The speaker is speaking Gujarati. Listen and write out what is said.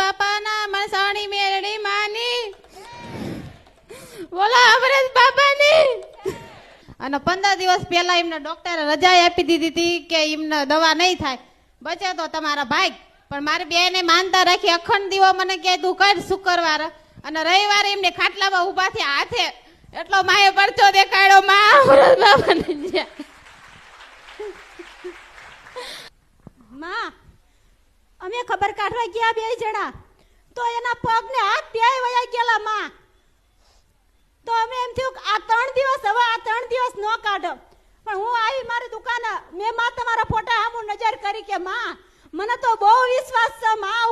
બાપાના મસાણી મેરડી માની, બોલો અમરેશ બાપાની. અને 15 દિવસ પહેલા એમને ડોક્ટરે રજા આપી દીધી હતી કે એમને દવા નહીં થાય, બચે તો તમારા ભાઈ. પણ મારી બેને માનતા રાખી અખંડ દીવો મને કહે તું કર શુક્રવારે, અને રવિવારે એમને ખાટલામાં ઉભા થયા હાથે એટલો માએ પરચો દેખાડ્યો માં અમરેશ બાપાને. માં અમે ખબર કાઢવા ગયા 2 જણા, તો એના પગ ને હાથ બે વયા ગયેલા માં. તો અમે એમ થયું આ 3 દિવસ હવે આ 3 દિવસ નો કાઢો. પણ હું આવી મારી દુકાને, મેં માં તમારા ફોટા સામું નજર કરી કે માં મને તો બહુ વિશ્વાસ છે માં